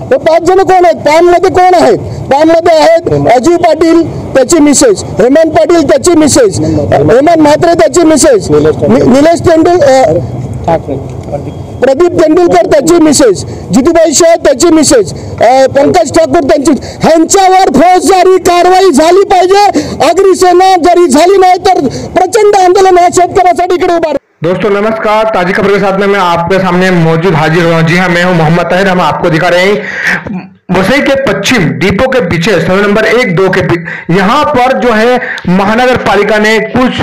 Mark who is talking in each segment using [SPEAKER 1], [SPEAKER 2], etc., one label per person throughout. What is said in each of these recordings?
[SPEAKER 1] हे 5 जण कोण आहेत? पॅन मध्ये कोण आहेत? पॅन मध्ये आहेत अजय पाटील त्याची मिसेस, हेमंत पाटील त्याची मिसेस, हेमंत म्हात्रे त्याची मिसेस, निलेश प्रदीप तेंडुलकर त्याची मिसेस, जितूबाई शाह त्याची मिसेस, पंकज ठाकूर त्यांची. ह्यांच्यावर फौजदारी कारवाई झाली पाहिजे. अग्निसेना जरी झाली नाही तर प्रचंड आंदोलन है शेतकऱ्यांसाठी इकडे उभा.
[SPEAKER 2] दोस्तों नमस्कार, ताजी खबर के साथ में मैं आपके सामने मौजूद हाजिर हुआ। जी हाँ, मैं हूं मोहम्मद ताहिर। हम आपको दिखा रहे हैं वसई के पश्चिम डिपो के पीछे सर्वे नंबर 1-2 के यहाँ पर जो है महानगर पालिका ने कुछ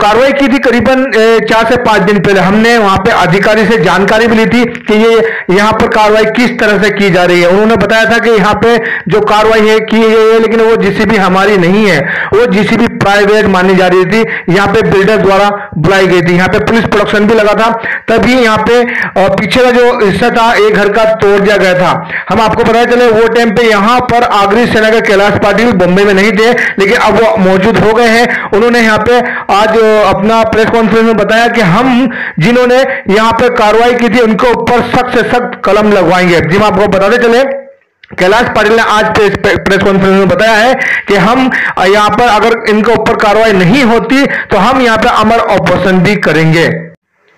[SPEAKER 2] कार्रवाई की थी करीबन 4 से 5 दिन पहले। हमने वहां पे अधिकारी से जानकारी भी ली थी कि ये यहाँ पर कार्रवाई किस तरह से की जा रही है। उन्होंने बताया था कि यहाँ पे जो कार्रवाई है की गई है, लेकिन वो जीसीबी हमारी नहीं है, वो जीसीबी प्राइवेट मानी जा रही थी। यहाँ पे बिल्डर द्वारा बुलाई गई थी। यहाँ पे पुलिस प्रोडक्शन भी लगा था, तभी यहाँ पे पीछे का जो हिस्सा था एक घर का तोड़ दिया गया था। हम आपको बताया चले वो टाइम पे यहाँ पर आगरी सेना के कैलाश पाटिल बॉम्बे में नहीं थे, लेकिन अब वो मौजूद हो गए हैं। उन्होंने यहाँ पे आज अपना प्रेस कॉन्फ्रेंस में बताया कि हम जिन्होंने यहाँ पे कार्रवाई की थी उनके ऊपर सख्त से सख्त कलम लगवाएंगे। जी मैं आपको बताते चले कैलाश पाटिल ने आज प्रेस कॉन्फ्रेंस में बताया है कि हम यहाँ पर अगर इनके ऊपर कार्रवाई नहीं होती तो हम यहाँ पे अमर ऑपरेशन भी करेंगे।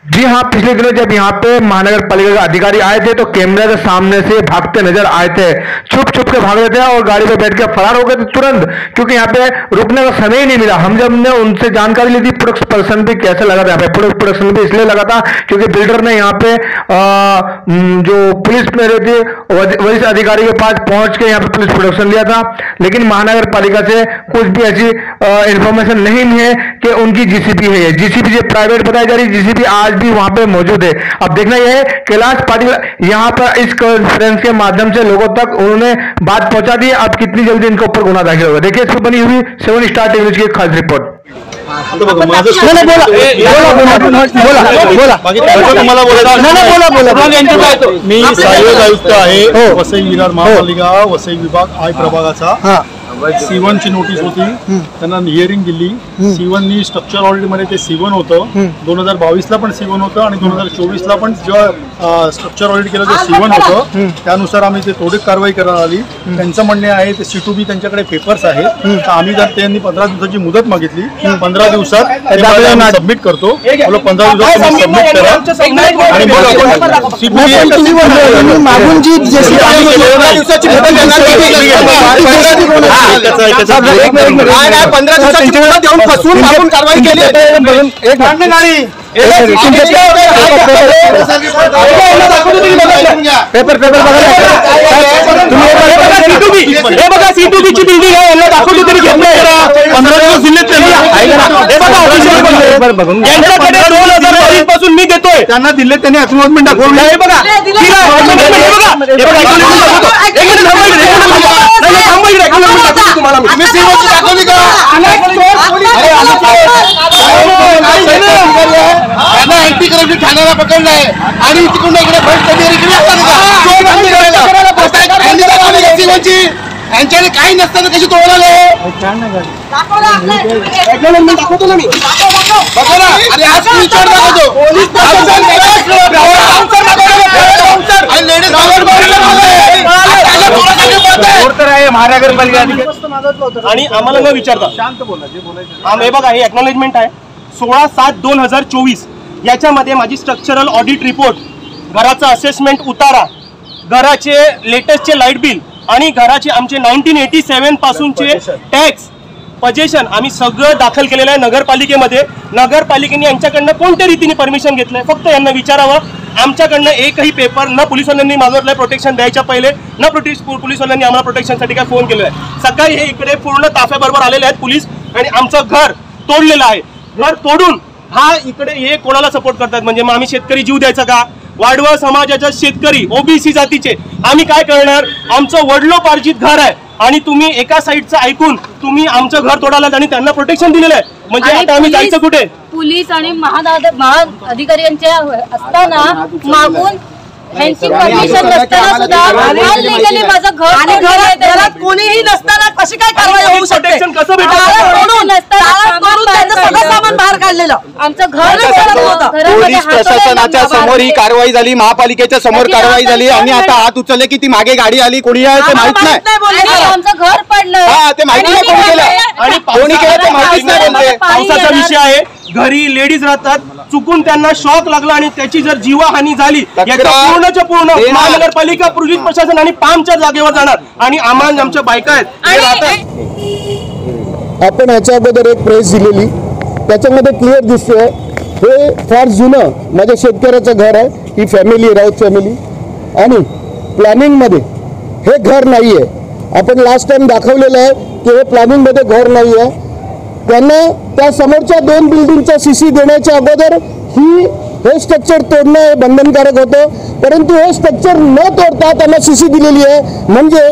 [SPEAKER 2] जी हाँ, पिछले दिनों जब यहाँ पे महानगर पालिका के अधिकारी आए थे तो कैमरे के सामने से भागते नजर आए थे, छुप छुप के भाग रहे थे और गाड़ी पे बैठ के फरार हो गए थे तुरंत, क्योंकि यहाँ पे रुकने का समय ही नहीं मिला। हम जब ने उनसे जानकारी ली थी प्रोडक्शन भी कैसे लगा था, यहाँ पे प्रोडक्शन भी इसलिए लगा था क्योंकि बिल्डर ने यहाँ पे जो पुलिस में रहती वरिष्ठ अधिकारी के पास पहुंच के यहाँ पे पुलिस प्रोडक्शन लिया था, लेकिन महानगर पालिका से कुछ भी ऐसी इंफॉर्मेशन नहीं है कि उनकी जीसीबी है। जीसीबी जो प्राइवेट बताई जा रही, जीसीबी आज भी वहां पे मौजूद है। अब देखना यह है कैलाश पाटिल यहां पर इस कॉन्फ्रेंस के माध्यम से लोगों तक उन्होंने बात पहुंचा दी। अब कितनी जल्दी इनके ऊपर गुना दाखिल होगा, देखिए इस पर बनी हुई 7 स्टार टीवी की खास रिपोर्ट।
[SPEAKER 3] मी सहाय्यक आयुक्त आहे वसई विरार महापालिका वसई विभाग आय प्रभागाचा। C1 ची नोटीस होती, त्यांना हिअरिंग दिली। C1 नी स्ट्रक्चर ऑडिट मध्ये ते C1 होतं, 2022 ला पण C1 होतं आणि 2024 ला पण जेव्हा स्ट्रक्चर ऑडिट केलं ते C1 होतं, त्यानुसार आम्ही ते थोडी कारवाई करण्यात आली। त्यांचं म्हणणे आहे ते C2B त्यांच्याकडे पेपर्स आहेत, तर आम्ही त्यांनी 15 दिवसाची मुदत मागितली, 15 दिवसात सबमिट करतो। बोलो 15 दिवसात सबमिट करा आणि मग आपण C2B मागून जी दिवसाची देऊन फसवून मागून कारवाई केली। एक मान्य नाही पेपर बघा C2B ची बिल्डिंग आहे, यांना दाखवली तरी घेत नाही। 15 दिवस दिले त्यांच्याकडे 2022 पासून मी देतोय, त्यांना दिले त्यांनी अक्नॉलेजमेंट दाखवली। हे बघा अँटी करप्शन ठाण्याला पकडलंय आणि तिकडून इकडे यांच्याकडे काही नसताना कशी तोडाले दाखवतो ना मी महानगरपालिका आणि आम्हाला न विचारता शांत बोला जे बोलायचं। हे बघा हे एक्नॉलेजमेंट आहे 16/7/2024 याच्यामध्ये माझी स्ट्रक्चरल ऑडिट रिपोर्ट, घराचा असेसमेंट उतारा, घराचे लेटेस्टचे लाईट बिल आणि घराचे आमचे 1987 पासूनचे टॅक्स पजेशन आम्ही सगळं दाखल केलेलं आहे नगरपालिकेमध्ये। नगरपालिकेने यांच्याकडनं कोणत्या रीतीने परमिशन घेतलंय फक्त यांना विचारावं। आमच्याकडनं एकही पेपर न पोलिसांनी मागवलाय प्रोटेक्शन द्यायच्या पहिले, न पोलिसांनी आम्हाला प्रोटेक्शनसाठी काय फोन केलाय। सकाळी हे इकडे पूर्ण ताफ्याबरोबर आलेले आहेत पोलीस आणि आमचं घर तोडलेलं आहे। घर तोडून हा इकडे हे कोणाला सपोर्ट करतात, म्हणजे मग आम्ही शेतकरी जीव द्यायचा का? वाडवळ समाजाच्या शेतकरी ओबीसी जातीचे आम्ही काय करणार? आमचं वडलोपार्जित घर आहे आणि तुम्ही एका साईडचं ऐकून तुम्ही आमचं घर तोडायला आणि त्यांना प्रोटेक्शन दिलेलं आहे, म्हणजे आता आम्ही जायचं कुठे?
[SPEAKER 4] पोलीस आणि महाअधिकाऱ्यांच्या असताना मागून परमिशन नसताना सुद्धा अनलिगली माझं घर आणि घरात कोणीही नसताना कशी काय कारवाई होऊ शकते?
[SPEAKER 3] कसं भेटलं?
[SPEAKER 4] सगळं सामान बाहेर काढलेलं आमचं घर
[SPEAKER 5] पोलीस प्रशासनाच्या समोर ही कारवाई झाली, महापालिकेच्या समोर कारवाई झाली आणि आता हात उचलले की ती मागे गाडी आली, कोणी आहे ते माहित नाही.
[SPEAKER 4] आमचं घर पडलं.
[SPEAKER 5] हा, ते माहिती नाही कोणी केलं
[SPEAKER 3] आणि
[SPEAKER 5] कोणी केलं ते माहितीच नाही बोलते.
[SPEAKER 3] पावसाचा विषय आहे, घरी लेडीज राहतात, चुकून त्यांना शॉक लागला आणि त्याची जर जीवहानी झाली याचा पूर्णच्या पूर्ण महानगरपालिका, पोलीस प्रशासन आणि पामच्या जागेवर जाणार आणि आम्हाला आमच्या बायका आहेत.
[SPEAKER 1] आपण ह्याच्या अगोदर एक प्रेस दिलेली, त्याच्यामध्ये क्लिअर दिसतोय हे फार जुनं माझ्या शेतकऱ्याचं घर आहे, ही फॅमिली राऊत फॅमिली, आणि प्लॅनिंगमध्ये हे घर नाही आहे. आपण लास्ट टाइम दाखवलेलं आहे की हे प्लॅनिंगमध्ये घर नाही आहे. त्यांना त्या समोरच्या 2 बिल्डिंगचा CC देण्याच्या अगोदर हे स्ट्रक्चर तोडणं हे बंधनकारक होतं, परंतु हे स्ट्रक्चर न तोडता त्यांना CC दिलेली आहे. म्हणजे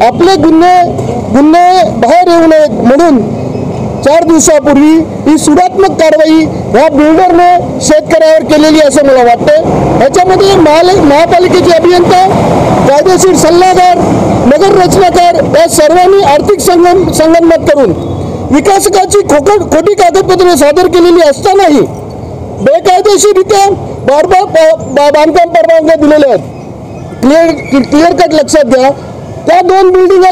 [SPEAKER 1] आपले गुन्हे बाहेर येऊ नयेत म्हणून 4 दिवसापूर्वी ही सुधात्मक कारवाई ह्या बिल्डरने शेतकऱ्यावर केलेली असं मला वाटतं. ह्याच्यामध्ये महापालिकेचे अभियंता, कायदेशीर सल्लागार, नगर रचनाकार या सर्वांनी आर्थिक संगनमत करून विकासकाची खोटी कागदपत्रे सादर केलेली असतानाही बेकायदेशीररित्या बांधकाम परवानग्या दिलेल्या आहेत. क्लिअर कट लक्षात घ्या, त्या 2 बिल्डिंग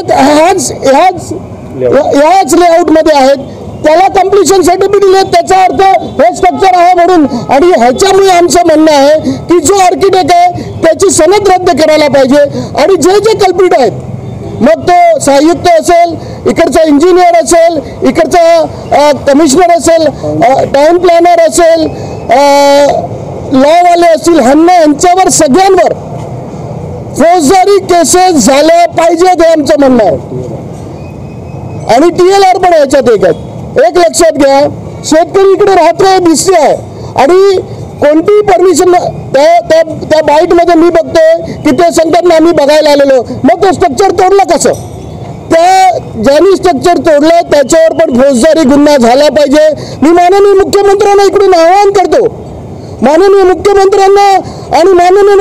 [SPEAKER 1] ह्याच लेआउटमध्ये आहेत, त्याला कम्प्लिशन सर्टिफिकेट दिले, त्याचा अर्थ हे स्ट्रक्चर आहे म्हणून. आणि ह्याच्यामुळे आमचं म्हणणं आहे की जो आर्किटेक्ट आहे त्याची सनद रद्द करायला पाहिजे आणि जे कल्पिट आहेत, मग तो सहायुक्त असेल, इकडचा इंजिनियर असेल, इकडचा कमिशनर असेल, टाउन प्लॅनर असेल, लॉवाले असतील, यांच्यावर सगळ्यांवर फौजदारी केसेस झाल्या पाहिजेत हे आमचं म्हणणं आहे. आणि TLR पण ह्याच्यात एक लक्षात घ्या, शेतकरी इकडे राहतोय दिसते आहे आणि कोणतीही परमिशन त्या बाईटमध्ये मी बघतोय की ते सांगतात ना आम्ही बघायला आलेलो, मग तो स्ट्रक्चर तोडलं कसं? ज्यांनी स्ट्रक्चर तोडलं त्याच्यावर पण फौजदारी गुन्हा झाला पाहिजे. मी माननीय मुख्यमंत्र्यांना इकडून आवाहन करतो, माननीय मुख्यमंत्र्यांना आणि माननीय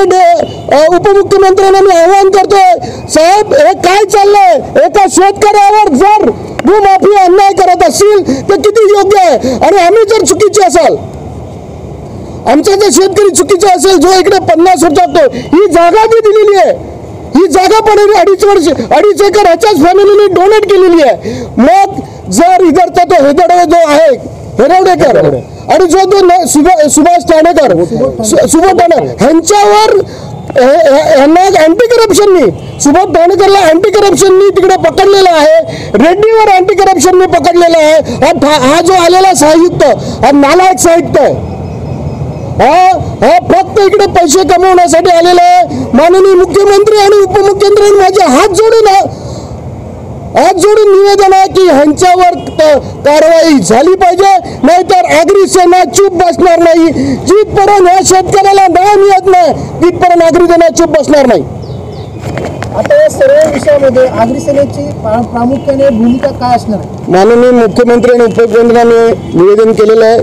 [SPEAKER 1] उपमुख्यमंत्र्यांना मी आवाहन करतोय, साहेब हे काय चाललंय? एका शेतकऱ्यावर जर भूमाफी अन्याय करत असतील तर किती योग्य आहे? आणि आम्ही जर चुकीचे असाल, आमचा जर शेतकरी चुकीचा असेल, जो इकडे 50 वर्ष टाकतो, ही जागा जी दिलेली आहे, ही जागा पण 2.5 एकर ह्याच्याच फॅमिलीने डोनेट केलेली आहे. मग जर इधरचा तो हेरवडेकर आणि जो तो सुभाष ठाणेकर, सुभाष ठाणे ह्यांच्यावर यांना अँटी करप्शननी, सुभाष ठाणेकरला अँटी करप्शननी तिकडे पकडलेला आहे, रेड्डीवर अँटी करप्शननी पकडलेला आहे. हा जो आलेला सहायुक्त, हा नालायक सहायुक्त आहे, हा फक्त इकडे पैसे कमवण्यासाठी आलेला आहे. माननीय मुख्यमंत्री आणि उपमुख्यमंत्र्यांनी माझे हात जोडून निवेदन आहे की ह्यांच्यावर कारवाई झाली पाहिजे, नाहीतर आगरी सेना चूप बसणार नाही. जिथपर्यंत ह्या शेतकऱ्याला न्याय मिळत नाही तिथपर्यंत आगरी सेना चूप बसणार नाही.
[SPEAKER 6] आता या सर्व विषयामध्ये आगरी सेनेची प्रामुख्याने भूमिका काय असणार आहे?
[SPEAKER 1] माननीय मुख्यमंत्री आणि उपमुख्यमंत्र्यांनी निवेदन केलेलं आहे.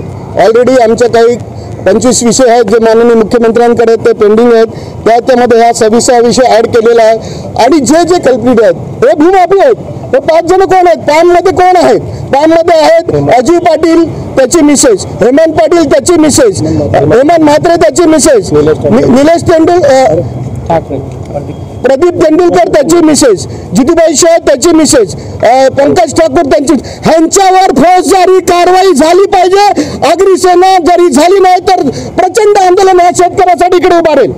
[SPEAKER 1] ऑलरेडी आमच्या काही 25 विषय आहेत जे माननीय मुख्यमंत्र्यांकडे ते पेंडिंग आहेत, त्यामध्ये हा 26 विषय ऍड केलेला आहे. आणि जे कल्प्रिट आहेत हे भूमाफी आहेत. हे 5 जण कोण आहेत? पाममध्ये कोण आहेत? पाममध्ये आहेत अजय पाटील, त्याची मिसेस, हेमंत पाटील त्याची मिसेस, हेमंत म्हात्रे त्याची मिसेस, निलेश प्रदीप तेंडुलकर त्याची मिसेस, जितूबाई शाह त्याची मिसेस, पंकज ठाकूर त्यांची. ह्यांच्यावर फौजदारी कारवाई झाली पाहिजे. आगरी सेना जरी झाली नाही तर प्रचंड आंदोलन ह्या शेतकऱ्यासाठी इकडे उभारेल.